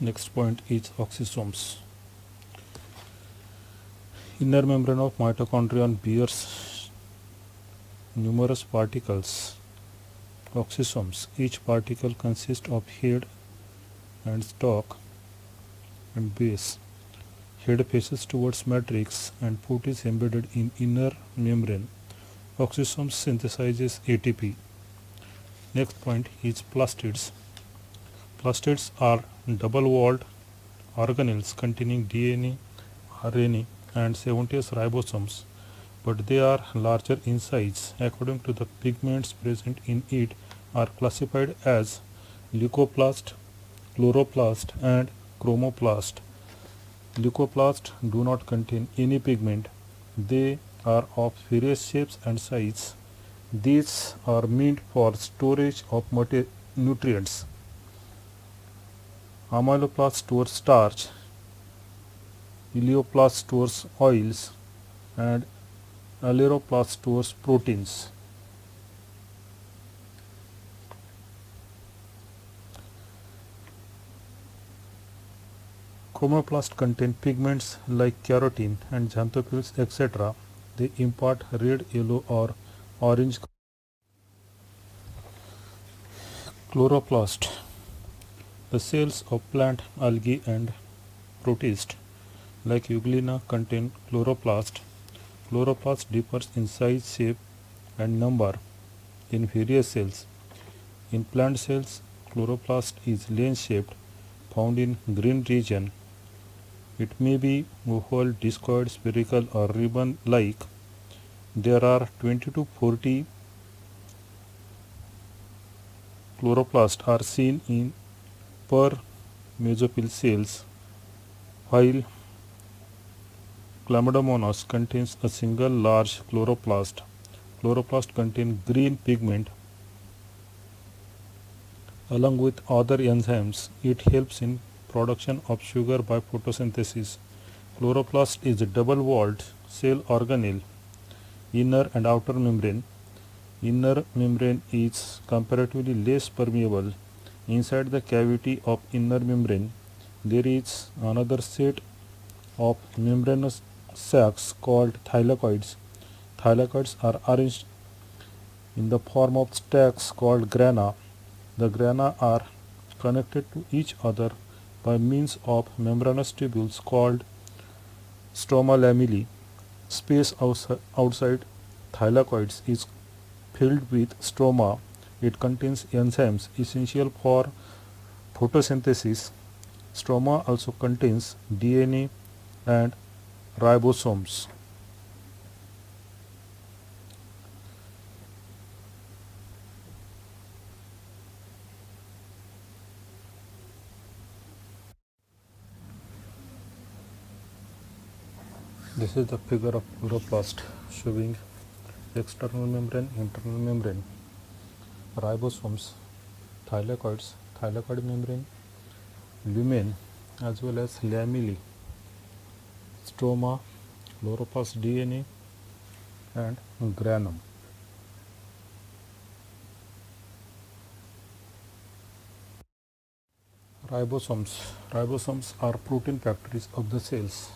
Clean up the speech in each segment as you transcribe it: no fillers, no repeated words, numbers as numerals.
Next point is oxysomes. Inner membrane of mitochondrion bears numerous particles, oxysomes. Each particle consists of head and stalk and base. Head faces towards matrix and foot is embedded in inner membrane. Oxysomes synthesizes ATP. Next point is plastids. Plastids are double-walled organelles containing DNA, RNA and 70 ribosomes, but they are larger in size. According to the pigments present in it are classified as leucoplast, chloroplast and chromoplast. Leucoplasts do not contain any pigment. They are of various shapes and sizes. These are meant for storage of nutrients. Amyloplast stores starch, Elioplast stores oils, and Alleroplast stores proteins. Chromoplasts contain pigments like carotene and xanthophyls, etc. They impart red, yellow, or orange. Chloroplast. The cells of plant, algae, and protists like Euglena contain chloroplast. Chloroplast differs in size, shape, and number in various cells. In plant cells, chloroplast is lens-shaped, found in green region. It may be oval, discoid, spherical, or ribbon-like. There are 20 to 40 chloroplasts are seen in per mesophyll cells, while Chlamydomonas contains a single large chloroplast. Chloroplast contain green pigment. Along with other enzymes, it helps in production of sugar by photosynthesis. Chloroplast is a double-walled cell organelle, inner and outer membrane. Inner membrane is comparatively less permeable. Inside the cavity of inner membrane, there is another set of membranous sacs called thylakoids. Thylakoids are arranged in the form of stacks called grana. The grana are connected to each other by means of membranous tubules called stroma lamellae. Space outside thylakoids is filled with stroma. It contains enzymes essential for photosynthesis. Stroma also contains DNA and ribosomes. This is the figure of chloroplast showing external membrane, internal membrane, ribosomes, thylakoids, thylakoid membrane, lumen as well as lamellae, stroma, chloroplast DNA and granum. Ribosomes are protein factories of the cells.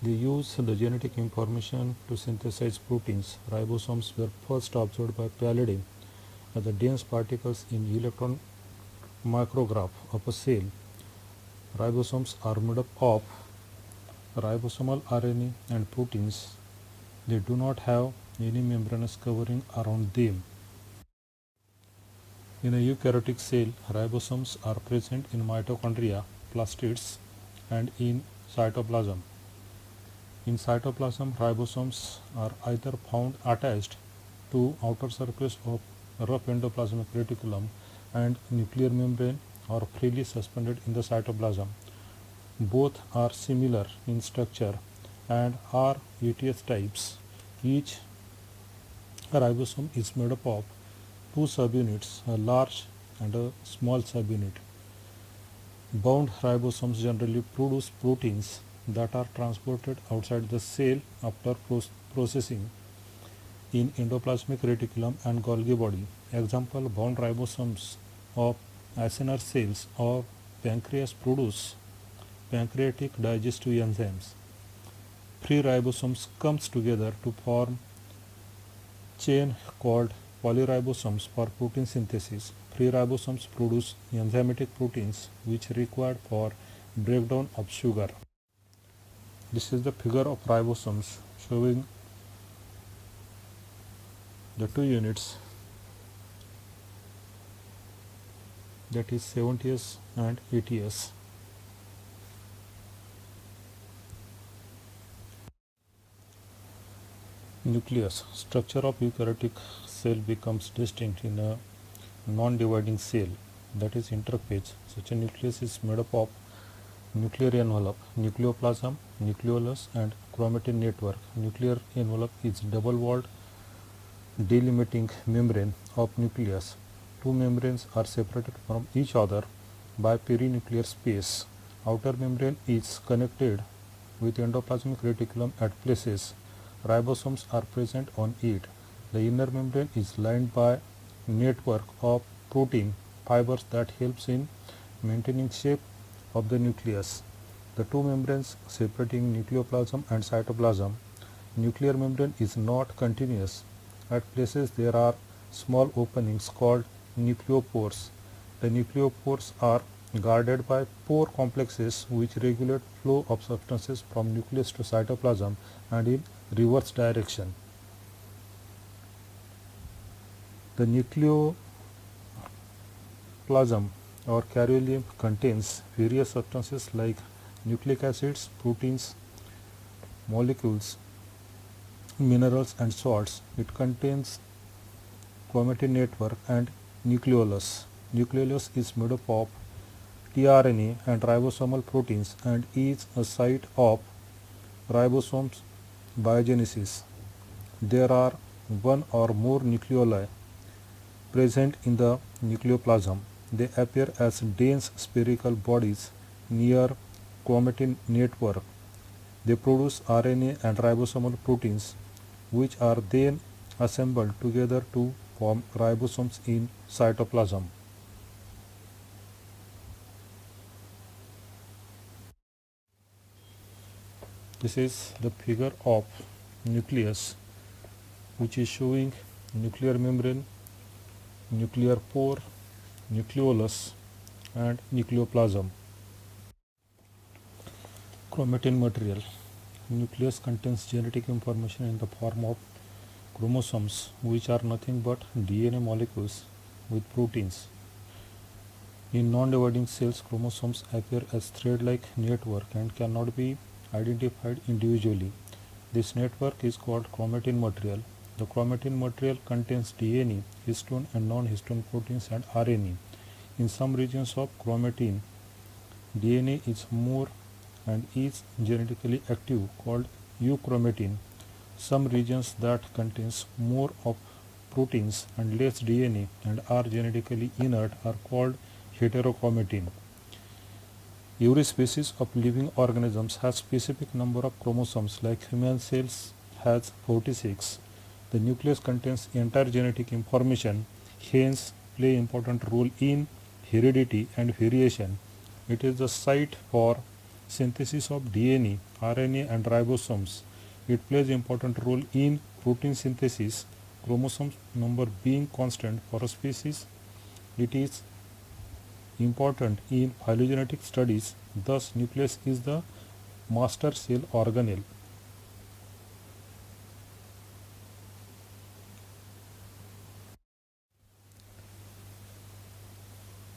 They use the genetic information to synthesize proteins. Ribosomes were first observed by Palade as the dense particles in electron micrograph of a cell. Ribosomes are made up of ribosomal RNA and proteins. They do not have any membranous covering around them. In a eukaryotic cell, ribosomes are present in mitochondria, plastids, and in cytoplasm. In cytoplasm, ribosomes are either found attached to outer surface of rough endoplasmic reticulum and nuclear membrane or freely suspended in the cytoplasm. Both are similar in structure and are ATS types. Each ribosome is made up of two subunits, a large and a small subunit. Bound ribosomes generally produce proteins that are transported outside the cell after processing in endoplasmic reticulum and Golgi body. Example, bound ribosomes of acinar cells or pancreas produce pancreatic digestive enzymes. Three ribosomes comes together to form chain called polyribosomes for protein synthesis. Three ribosomes produce enzymatic proteins which required for breakdown of sugar. This is the figure of ribosomes showing the two units, that is 70s and 80s. Nucleus. Structure of eukaryotic cell becomes distinct in a non-dividing cell, that is interphage. Such a nucleus is made up of nuclear envelope, nucleoplasm, nucleolus and chromatin network. Nuclear envelope is double-walled delimiting membrane of nucleus. Two membranes are separated from each other by perinuclear space. Outer membrane is connected with endoplasmic reticulum at places ribosomes are present on it. The inner membrane is lined by network of protein fibers that helps in maintaining shape of the nucleus. The two membranes separating nucleoplasm and cytoplasm. Nuclear membrane is not continuous. At places there are small openings called nucleopores. The nucleopores are guarded by pore complexes which regulate flow of substances from nucleus to cytoplasm and in reverse direction. The nucleoplasm or karyolymph contains various substances like nucleic acids, proteins, molecules, minerals and salts. It contains chromatin network and nucleolus. Nucleolus is made up of tRNA and ribosomal proteins and is a site of ribosomes biogenesis. There are one or more nucleoli present in the nucleoplasm. They appear as dense spherical bodies near chromatin network. They produce RNA and ribosomal proteins which are then assembled together to form ribosomes in cytoplasm. This is the figure of nucleus which is showing nuclear membrane, nuclear pore, nucleolus and nucleoplasm. Chromatin material. Nucleus contains genetic information in the form of chromosomes which are nothing but DNA molecules with proteins. In non-dividing cells, chromosomes appear as thread-like network and cannot be identified individually. This network is called chromatin material. The chromatin material contains DNA, histone and non-histone proteins and RNA. In some regions of chromatin, DNA is more and is genetically active called euchromatin. Some regions that contains more of proteins and less DNA and are genetically inert are called heterochromatin. Every species of living organisms has specific number of chromosomes, like human cells has 46. The nucleus contains entire genetic information, hence play important role in heredity and variation. It is the site for synthesis of DNA, RNA and ribosomes. It plays important role in protein synthesis. Chromosome number being constant for a species, it is important in phylogenetic studies. Thus, nucleus is the master cell organelle.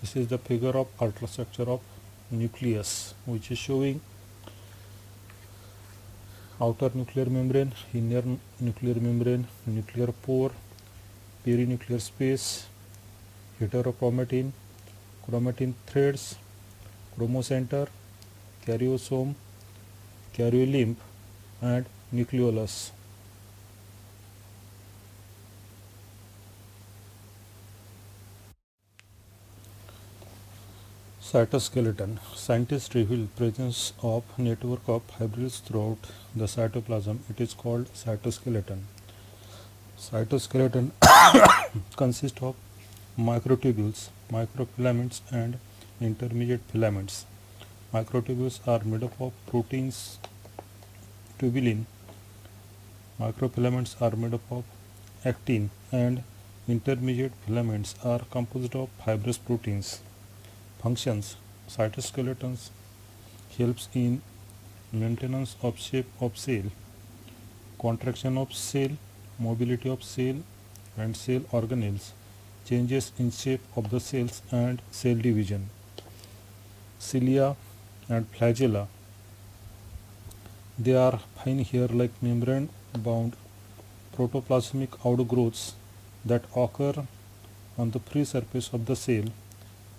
This is the figure of ultrastructure of nucleus, which is showing outer nuclear membrane, inner nuclear membrane, nuclear pore, perinuclear space, heterochromatin, chromatin threads, chromocenter, karyosome, karyolymph and nucleolus. Cytoskeleton. Scientists reveal presence of network of fibrils throughout the cytoplasm. It is called cytoskeleton. Cytoskeleton consists of microtubules, microfilaments and intermediate filaments. Microtubules are made up of proteins tubulin. Microfilaments are made up of actin, and intermediate filaments are composed of fibrous proteins. Functions: cytoskeletons helps in maintenance of shape of cell, contraction of cell, mobility of cell and cell organelles, changes in shape of the cells and cell division. Cilia and flagella: they are fine hair-like membrane-bound protoplasmic outgrowths that occur on the free surface of the cell.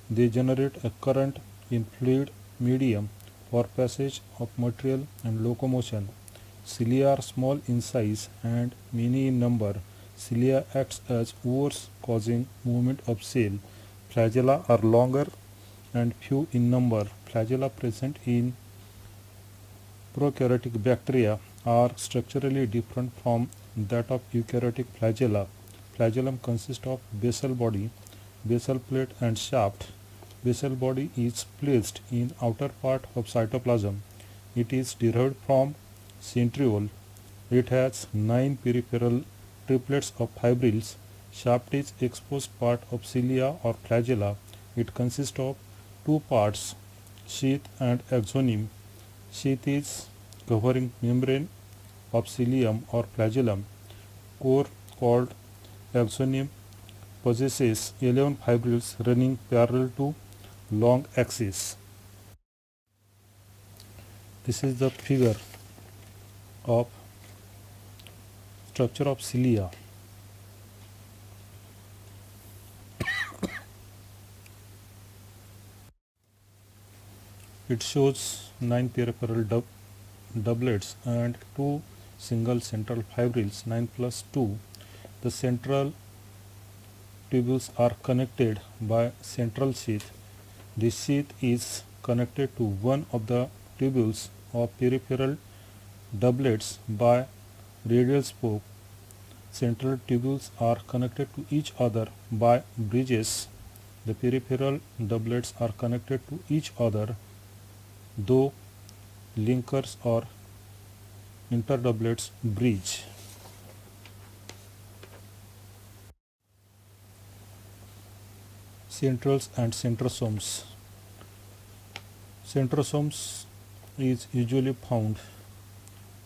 They generate a current in fluid medium for passage of material and locomotion. Cilia are small in size and many in number. Cilia acts as oars causing movement of cell. Flagella are longer and few in number. Flagella present in prokaryotic bacteria are structurally different from that of eukaryotic flagella. Flagellum consists of basal body, basal plate and shaft. Basal body is placed in outer part of cytoplasm. It is derived from centriole. It has 9 peripheral triplets of fibrils. Shaft is exposed part of cilia or flagella. It consists of two parts, sheath and axonium. Sheath is covering membrane of cilium or flagellum. Core called axonium possesses 11 fibrils running parallel to long axis. This is the figure of structure of cilia. It shows 9 peripheral doublets and 2 single central fibrils, 9 plus 2. The central tubules are connected by central sheath. This sheath is connected to one of the tubules of peripheral doublets by radial spoke. Central tubules are connected to each other by bridges. The peripheral doublets are connected to each other though linkers or interdoublets bridge. Centrioles and centrosomes. Centrosomes is usually found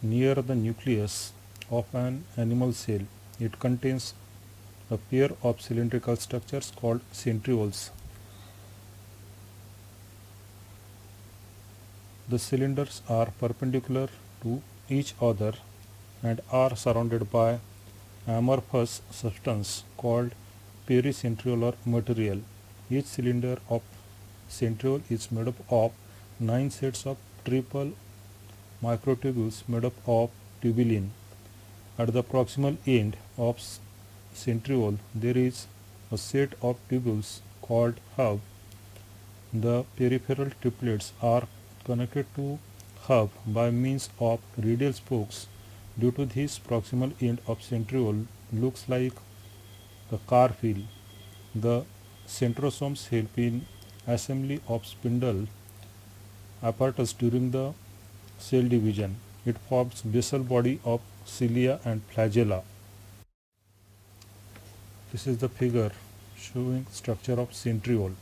near the nucleus of an animal cell. It contains a pair of cylindrical structures called centrioles. The cylinders are perpendicular to each other and are surrounded by amorphous substance called pericentriolar material. Each cylinder of centriole is made up of 9 sets of triple microtubules made up of tubulin. At the proximal end of centriole there is a set of tubules called hub. The peripheral triplets are connected to hub by means of radial spokes. Due to this, proximal end of centriole looks like a car wheel. The centrosomes help in assembly of spindle apparatus during the cell division. It forms basal body of cilia and flagella. This is the figure showing structure of centriole.